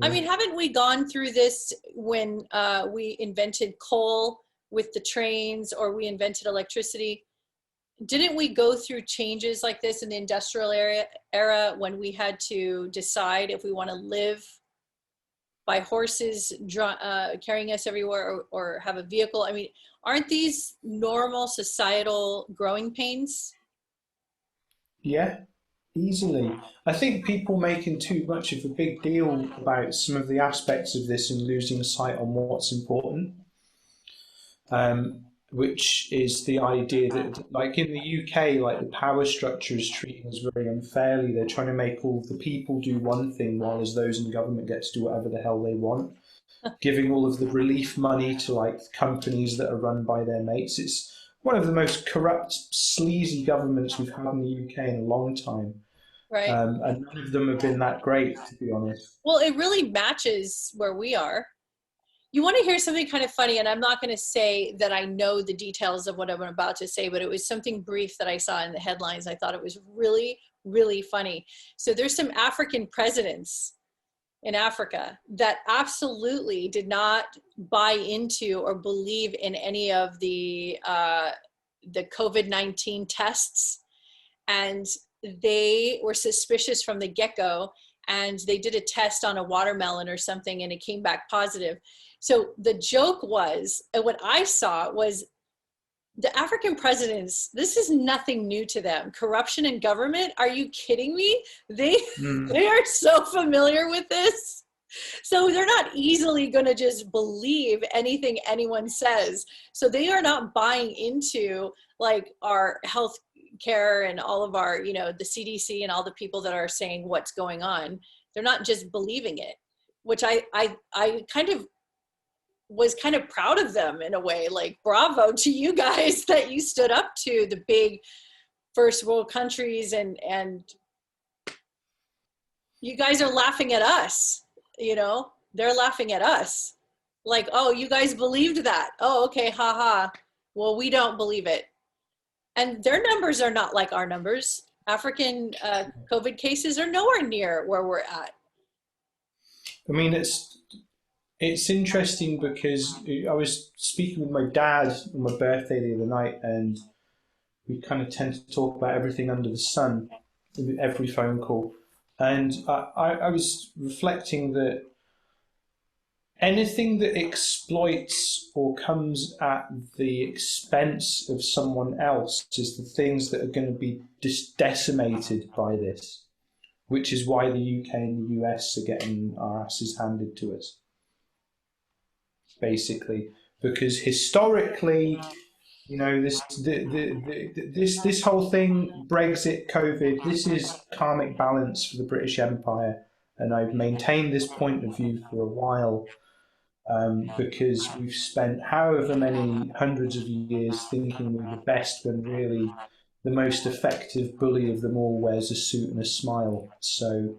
I mean, haven't we gone through this when we invented coal with the trains, or we invented electricity? Didn't we go through changes like this in the industrial era when we had to decide if we want to live by horses carrying us everywhere, or have a vehicle? I mean, aren't these normal societal growing pains? Yeah, easily. I think people making too much of a big deal about some of the aspects of this and losing sight on what's important. Which is the idea that, like in the UK, like the power structure is treating us very unfairly. They're trying to make all of the people do one thing, while as those in government get to do whatever the hell they want. Giving all of the relief money to like companies that are run by their mates. It's one of the most corrupt, sleazy governments we've had in the UK in a long time. Right. And none of them have been that great, to be honest. Well, it really matches where we are. You want to hear something kind of funny, and I'm not going to say that I know the details of what I'm about to say, but it was something brief that I saw in the headlines. I thought it was really, really funny. So there's some African presidents in Africa that absolutely did not buy into or believe in any of the COVID-19 tests, and they were suspicious from the get-go. and they did a test on a watermelon or something and it came back positive. So the joke was, and what I saw was, the African presidents, this is nothing new to them. Corruption in government, are you kidding me? They are so familiar with this. So they're not easily going to just believe anything anyone says. So they are not buying into like our health care and all of our, you know, the CDC and all the people that are saying what's going on. They're not just believing it, which I kind of was kind of proud of them in a way. Like, bravo to you guys that you stood up to the big first world countries, and you guys are laughing at us, you know, they're laughing at us. Like, oh, you guys believed that. Oh, okay, haha. Well, we don't believe it. And their numbers are not like our numbers. African COVID cases are nowhere near where we're at. I mean, it's interesting because I was speaking with my dad on my birthday the other night, and we kind of tend to talk about everything under the sun in every phone call. And I was reflecting that anything that exploits or comes at the expense of someone else is the things that are going to be decimated by this, which is why the UK and the US are getting our asses handed to us. Basically, because historically, you know, this whole thing, Brexit, COVID, this is karmic balance for the British Empire, and I've maintained this point of view for a while, because we've spent however many hundreds of years thinking we're the best, when really the most effective bully of them all wears a suit and a smile. So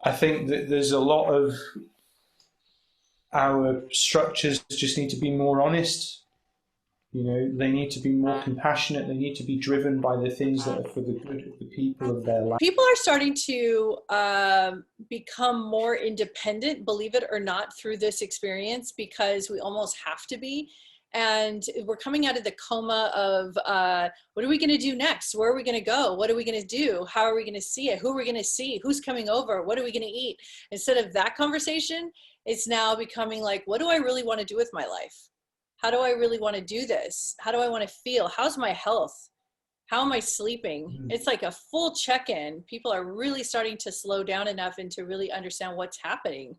I think that there's a lot of our structures just need to be more honest. You know, they need to be more compassionate. They need to be driven by the things that are for the good of the people of their life. People are starting to become more independent, believe it or not, through this experience, because we almost have to be. And we're coming out of the coma of what are we going to do next? Where are we going to go? What are we going to do? How are we going to see it? Who are we going to see? Who's coming over? What are we going to eat? Instead of that conversation, it's now becoming like, what do I really want to do with my life? How do I really want to do this? How do I want to feel? How's my health? How am I sleeping? It's like a full check-in. People are really starting to slow down enough and to really understand what's happening,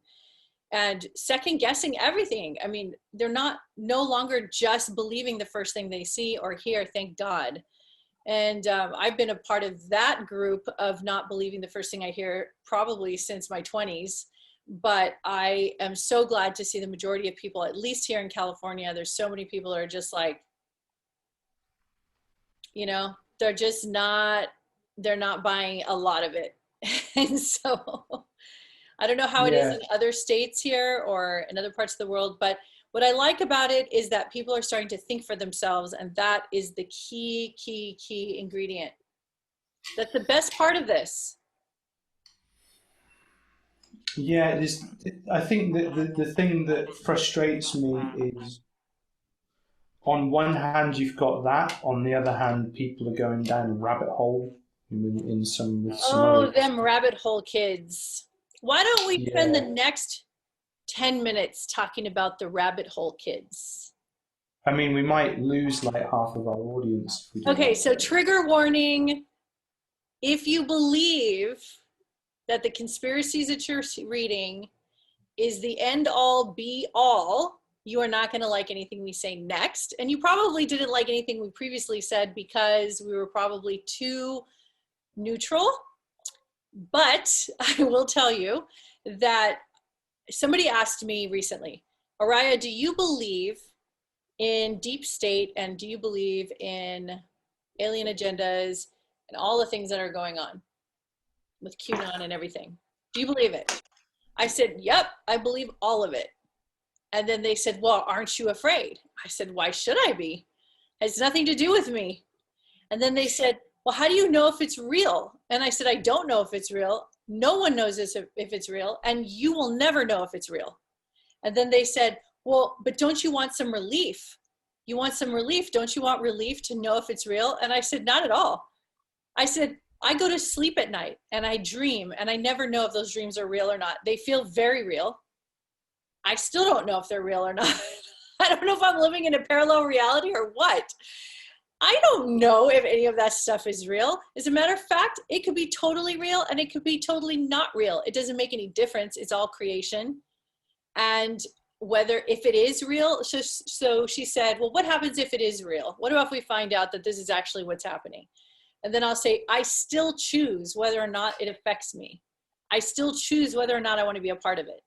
and second guessing everything. I mean, they're no longer just believing the first thing they see or hear, thank God. And I've been a part of that group of not believing the first thing I hear probably since my 20s. But I am so glad to see the majority of people, at least here in California, there's so many people who are just like, you know, they're not buying a lot of it. And so I don't know how it is in other states here or in other parts of the world, but what I like about it is that people are starting to think for themselves, and that is the key ingredient. That's the best part of this. Yeah, I think that the thing that frustrates me is, on one hand, you've got that. On the other hand, people are going down a rabbit hole with some other... them rabbit hole kids. Why don't we spend the next 10 minutes talking about the rabbit hole kids? I mean, we might lose like half of our audience. Okay, so trigger warning. If you believe that the conspiracies that you're reading is the end all be all, you are not going to like anything we say next. And you probably didn't like anything we previously said because we were probably too neutral. But I will tell you that somebody asked me recently, Oriah, do you believe in deep state, and do you believe in alien agendas and all the things that are going on with QAnon and everything? Do you believe it? I said, yep, I believe all of it. And then they said, well, aren't you afraid? I said, why should I be? It has nothing to do with me. And then they said, well, how do you know if it's real? And I said, I don't know if it's real. No one knows if it's real, and you will never know if it's real. And then they said, well, but don't you want some relief? You want some relief? Don't you want relief to know if it's real? And I said, not at all. I said, I go to sleep at night and I dream, and I never know if those dreams are real or not. They feel very real. I still don't know if they're real or not. I don't know if I'm living in a parallel reality or what. I don't know if any of that stuff is real. As a matter of fact, it could be totally real and it could be totally not real. It doesn't make any difference. It's all creation. And whether, if it is real, so she said, well, what happens if it is real? What about if we find out that this is actually what's happening? And then I'll say, I still choose whether or not it affects me. I still choose whether or not I want to be a part of it.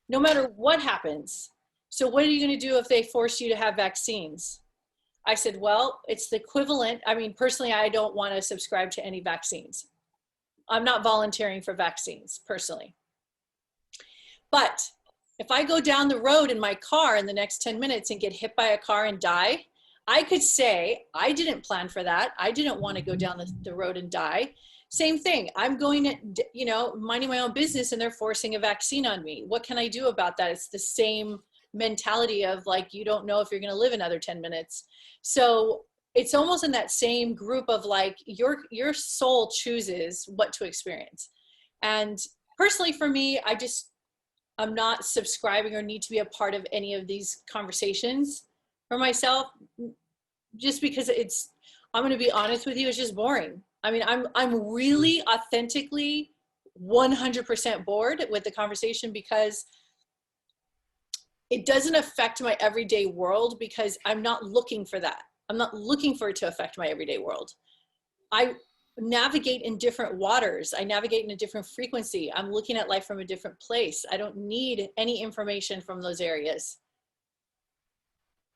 No matter what happens. So what are you going to do if they force you to have vaccines? I said, well, it's the equivalent. I mean, personally, I don't want to subscribe to any vaccines. I'm not volunteering for vaccines, personally. But if I go down the road in my car in the next 10 minutes and get hit by a car and die, I could say, I didn't plan for that. I didn't want to go down the road and die. Same thing. I'm going to, you know, minding my own business and they're forcing a vaccine on me. What can I do about that? It's the same mentality of like, you don't know if you're going to live another 10 minutes. So it's almost in that same group of like, your soul chooses what to experience. And personally for me, I'm not subscribing or need to be a part of any of these conversations for myself, just because I'm going to be honest with you, it's just boring. I mean, I'm really authentically 100% bored with the conversation because it doesn't affect my everyday world, because I'm not looking for that. I'm not looking for it to affect my everyday world. I navigate in different waters. I navigate in a different frequency. I'm looking at life from a different place. I don't need any information from those areas.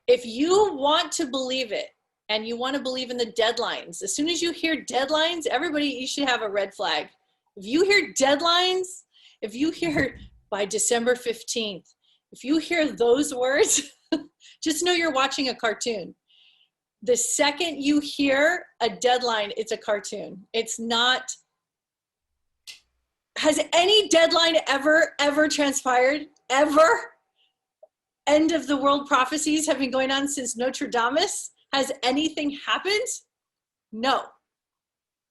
If you want to believe it, and you want to believe in the deadlines, as soon as you hear deadlines, everybody, you should have a red flag. If you hear deadlines, if you hear by December 15th, if you hear those words, just know you're watching a cartoon. The second you hear a deadline, it's a cartoon. It's not. Has any deadline ever transpired? Ever? End of the world prophecies have been going on since Notre Dame. Has anything happened? No.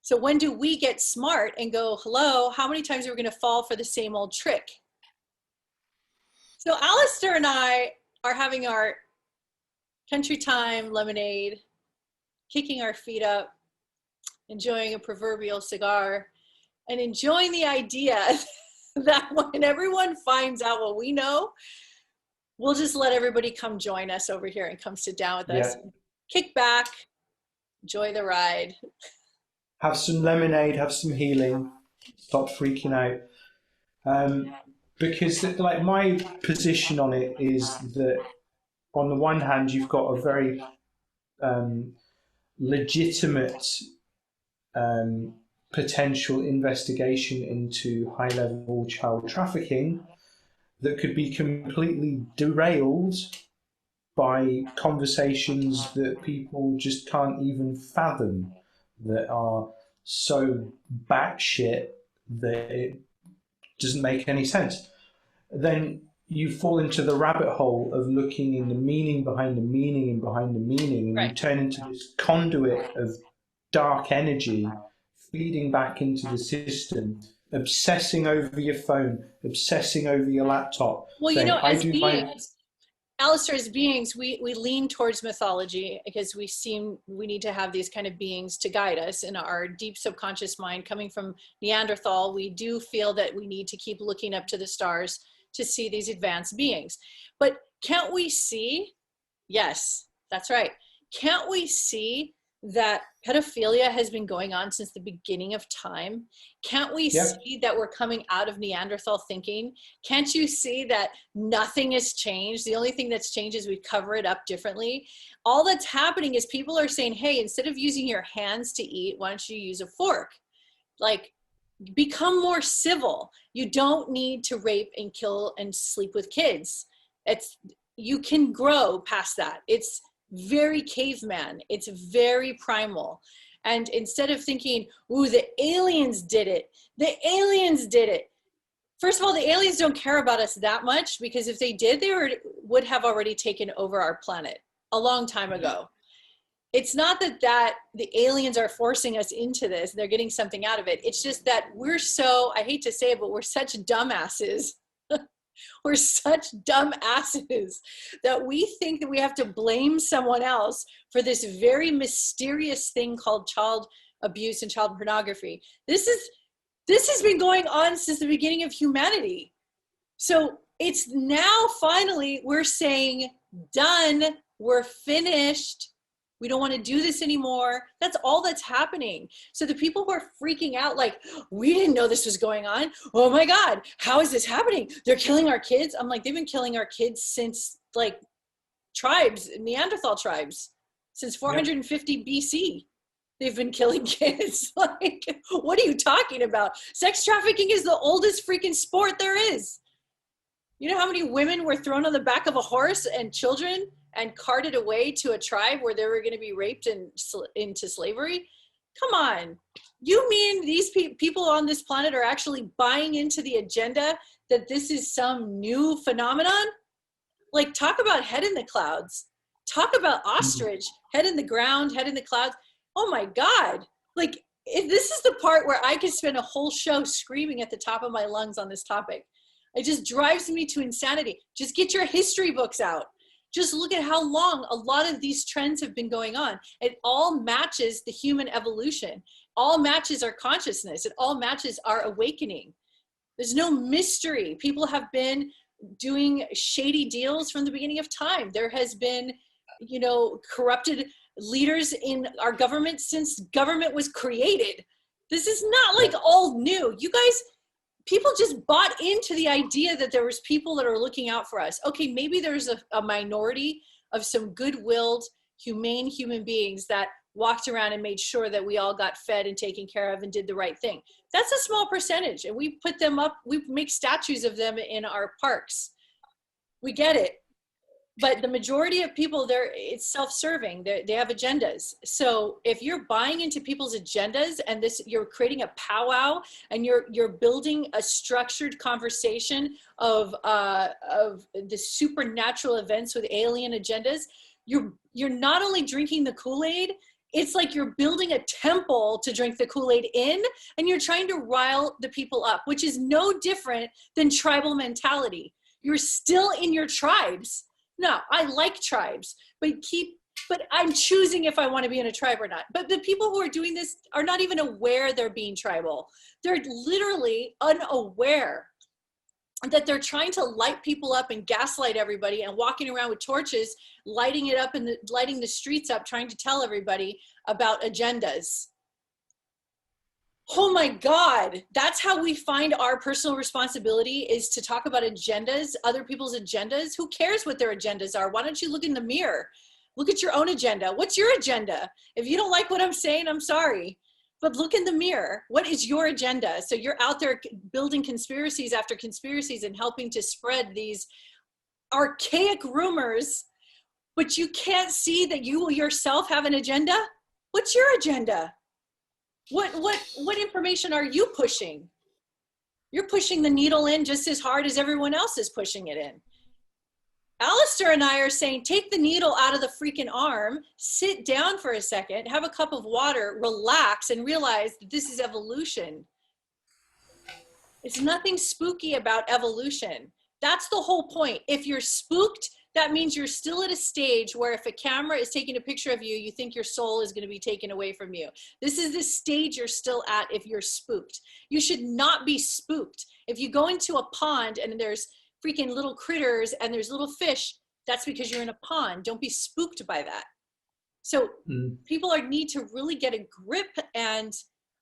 So when do we get smart and go, hello, how many times are we going to fall for the same old trick? So Alastair and I are having our country time lemonade, kicking our feet up, enjoying a proverbial cigar, and enjoying the idea that when everyone finds out what we know, we'll just let everybody come join us over here and come sit down with us. Kick back, enjoy the ride. Have some lemonade, have some healing, stop freaking out. Because like my position on it is that on the one hand, you've got a very legitimate potential investigation into high-level child trafficking that could be completely derailed by conversations that people just can't even fathom, that are so batshit that it doesn't make any sense. Then you fall into the rabbit hole of looking in the meaning behind the meaning and behind the meaning, and Right. you turn into this conduit of dark energy feeding back into the system, obsessing over your phone, obsessing over your laptop. Well, saying, you know, as beings, Alastair's beings, we lean towards mythology because we need to have these kind of beings to guide us in our deep subconscious mind. Coming from Neanderthal, we do feel that we need to keep looking up to the stars to see these advanced beings. But can't we see? Yes, that's right. Can't we see that pedophilia has been going on since the beginning of time? Can't we see that we're coming out of Neanderthal thinking? Can't you see that nothing has changed? The only thing that's changed is we cover it up differently. All that's happening is people are saying, hey, instead of using your hands to eat, why don't you use a fork? Like, become more civil. You don't need to rape and kill and sleep with kids. You can grow past that. It's very caveman. It's very primal. And instead of thinking, ooh, the aliens did it. The aliens did it. First of all, the aliens don't care about us that much, because if they did, they would have already taken over our planet a long time ago. it's not that the aliens are forcing us into this, they're getting something out of it. It's just that we're so, I hate to say it, but we're such dumbasses. We're such dumb asses that we think that we have to blame someone else for this very mysterious thing called child abuse and child pornography. This has been going on since the beginning of humanity. So it's now finally we're saying, done, we're finished. We don't want to do this anymore. That's all that's happening. So the people who are freaking out, like, we didn't know this was going on. Oh my God, how is this happening? They're killing our kids. I'm like, they've been killing our kids since like tribes, Neanderthal tribes, since 450 BC. They've been killing kids. Like, what are you talking about? Sex trafficking is the oldest freaking sport there is. You know how many women were thrown on the back of a horse and children and carted away to a tribe where they were going to be raped and into slavery? Come on. You mean these people on this planet are actually buying into the agenda that this is some new phenomenon? Like, talk about head in the clouds. Talk about ostrich, head in the ground, head in the clouds. Oh my God. Like, if this is the part where I could spend a whole show screaming at the top of my lungs on this topic. It just drives me to insanity. Just get your history books out. Just look at how long a lot of these trends have been going on. It all matches the human evolution. All matches our consciousness. It all matches our awakening. There's no mystery. People have been doing shady deals from the beginning of time. There has been, you know, corrupted leaders in our government since government was created. This is not like all new. You guys, people just bought into the idea that there was people that are looking out for us. Okay, maybe there's a minority of some good-willed, humane human beings that walked around and made sure that we all got fed and taken care of and did the right thing. That's a small percentage, and we put them up, we make statues of them in our parks. We get it. But the majority of people, it's self-serving. They have agendas. So if you're buying into people's agendas and you're creating a powwow and you're building a structured conversation of the supernatural events with alien agendas, you're not only drinking the Kool-Aid, it's like you're building a temple to drink the Kool-Aid in, and you're trying to rile the people up, which is no different than tribal mentality. You're still in your tribes. No, I like tribes, but I'm choosing if I want to be in a tribe or not. But the people who are doing this are not even aware they're being tribal. They're literally unaware that they're trying to light people up and gaslight everybody and walking around with torches, lighting it up and lighting the streets up, trying to tell everybody about agendas. Oh my God, that's how we find our personal responsibility, is to talk about agendas, other people's agendas. Who cares what their agendas are? Why don't you look in the mirror? Look at your own agenda. What's your agenda? If you don't like what I'm saying, I'm sorry. But look in the mirror. What is your agenda? So you're out there building conspiracies after conspiracies and helping to spread these archaic rumors, but you can't see that you yourself have an agenda? What's your agenda? What information are you pushing? You're pushing the needle in just as hard as everyone else is pushing it in. Alastair and I are saying, take the needle out of the freaking arm, sit down for a second, have a cup of water, relax, and realize that this is evolution. It's nothing spooky about evolution. That's the whole point. If you're spooked, that means you're still at a stage where if a camera is taking a picture of you, you think your soul is going to be taken away from you. This is the stage you're still at if you're spooked. You should not be spooked. If you go into a pond and there's freaking little critters and there's little fish, that's because you're in a pond. Don't be spooked by that. So people need to really get a grip. And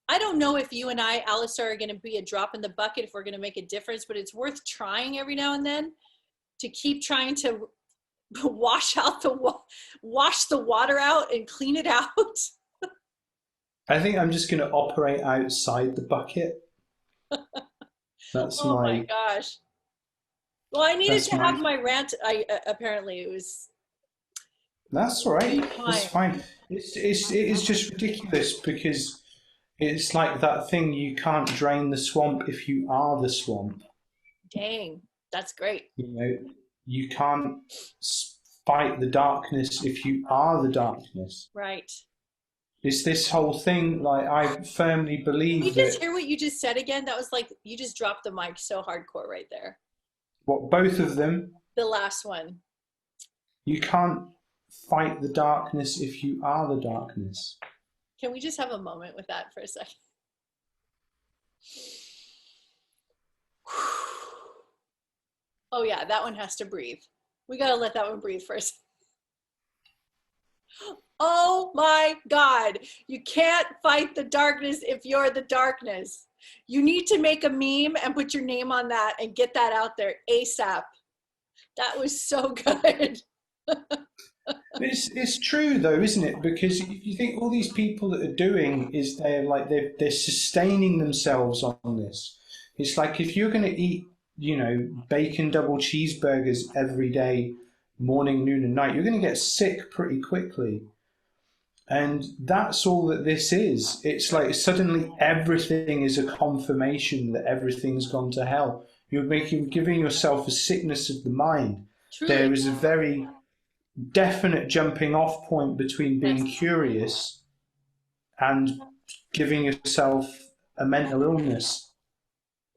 I don't know if you and I, Alastair, are going to be a drop in the bucket if we're going to make a difference, but it's worth trying every now and then to keep trying to wash the water out and clean it out. I think I'm just going to operate outside the bucket. That's oh my gosh. Well, I needed to have my rant. Apparently it was. That's all right. It's fine. It's just ridiculous because it's like that thing, you can't drain the swamp if you are the swamp. Dang, that's great. You know, you can't fight the darkness if you are the darkness. Right. It's this whole thing, like, I firmly Can believe you just that, hear what you just said again? That was like, you just dropped the mic so hardcore right there. what, both of them, The last one. you can't fight the darkness if you are the darkness. Can we just have a moment with that for a second? Oh yeah, that one has to breathe. We got to let that one breathe first. Oh my God, you can't fight the darkness if you're the darkness. You need to make a meme and put your name on that and get that out there ASAP. That was so good. It's true though, isn't it? Because you think all these people that are doing is they're sustaining themselves on this. It's like if you're going to eat, bacon double cheeseburgers every day, morning, noon, and night, you're going to get sick pretty quickly. And that's all that this is. It's like suddenly everything is a confirmation that everything's gone to hell. You're giving yourself a sickness of the mind. Truly. There is a very definite jumping off point between being Yes. curious and giving yourself a mental illness.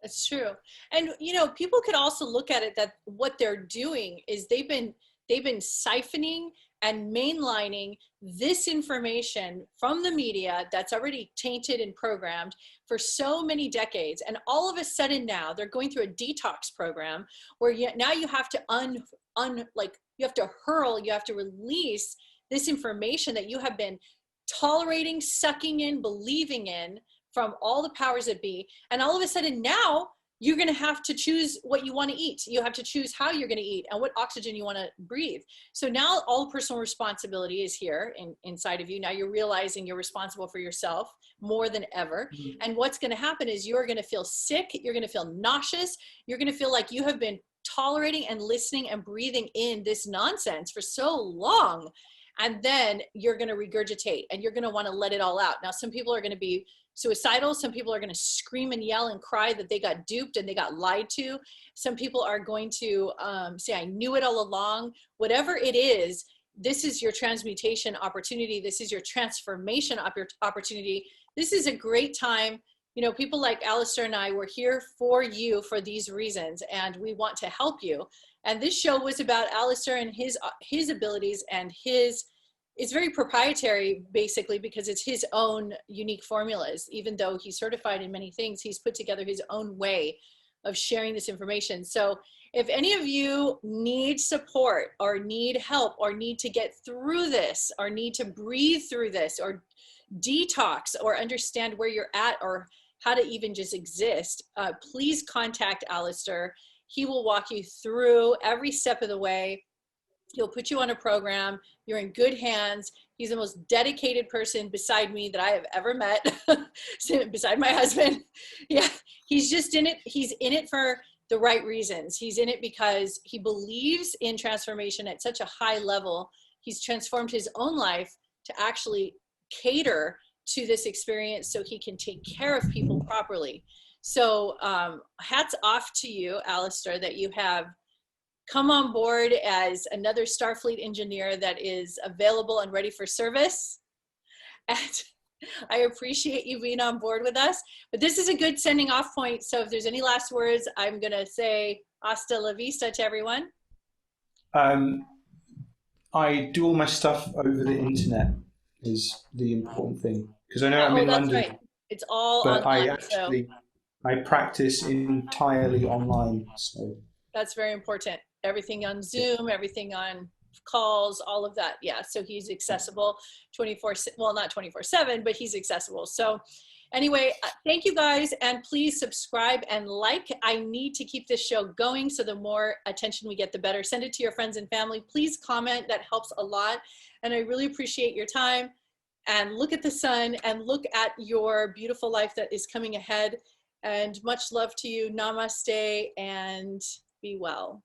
That's true. And people could also look at it that what they're doing is they've been siphoning and mainlining this information from the media that's already tainted and programmed for so many decades. And all of a sudden now they're going through a detox program where now you have to you have to you have to release this information that you have been tolerating, sucking in, believing in from all the powers that be. And all of a sudden now you're going to have to choose what you want to eat. You have to choose how you're going to eat and what oxygen you want to breathe. So now all personal responsibility is here inside of you. Now you're realizing you're responsible for yourself more than ever. Mm-hmm. And what's going to happen is you're going to feel sick. You're going to feel nauseous. You're going to feel like you have been tolerating and listening and breathing in this nonsense for so long. And then you're going to regurgitate and you're going to want to let it all out. Now, some people are going to be suicidal. Some people are going to scream and yell and cry that they got duped and they got lied to. Some people are going to say, I knew it all along. Whatever it is, this is your transmutation opportunity. This is your transformation opportunity. This is a great time. People like Alastair and I, we're here for you for these reasons, and we want to help you. And this show was about Alastair and his abilities and it's very proprietary basically because it's his own unique formulas. Even though he's certified in many things, he's put together his own way of sharing this information. So if any of you need support or need help or need to get through this or need to breathe through this or detox or understand where you're at or how to even just exist, please contact Alastair. He will walk you through every step of the way. He'll put you on a program. You're in good hands. He's the most dedicated person beside me that I have ever met, beside my husband. Yeah, he's just in it. He's in it for the right reasons. He's in it because he believes in transformation at such a high level. He's transformed his own life to actually cater to this experience so he can take care of people properly. So hats off to you, Alastair, that you have come on board as another Starfleet engineer that is available and ready for service. And I appreciate you being on board with us. But this is a good sending off point. So if there's any last words, I'm going to say hasta la vista to everyone. I do all my stuff over the internet is the important thing. Because I know I'm in London. Right. It's all but online. I practice entirely online. So that's very important. Everything on Zoom, everything on calls, all of that. Yeah. So he's accessible 24, well, not 24/7, but he's accessible. So anyway, thank you guys. And please subscribe and like. I need to keep this show going. So the more attention we get, the better. Send it to your friends and family. Please comment. That helps a lot. And I really appreciate your time. And look at the sun and look at your beautiful life that is coming ahead. And much love to you. Namaste and be well.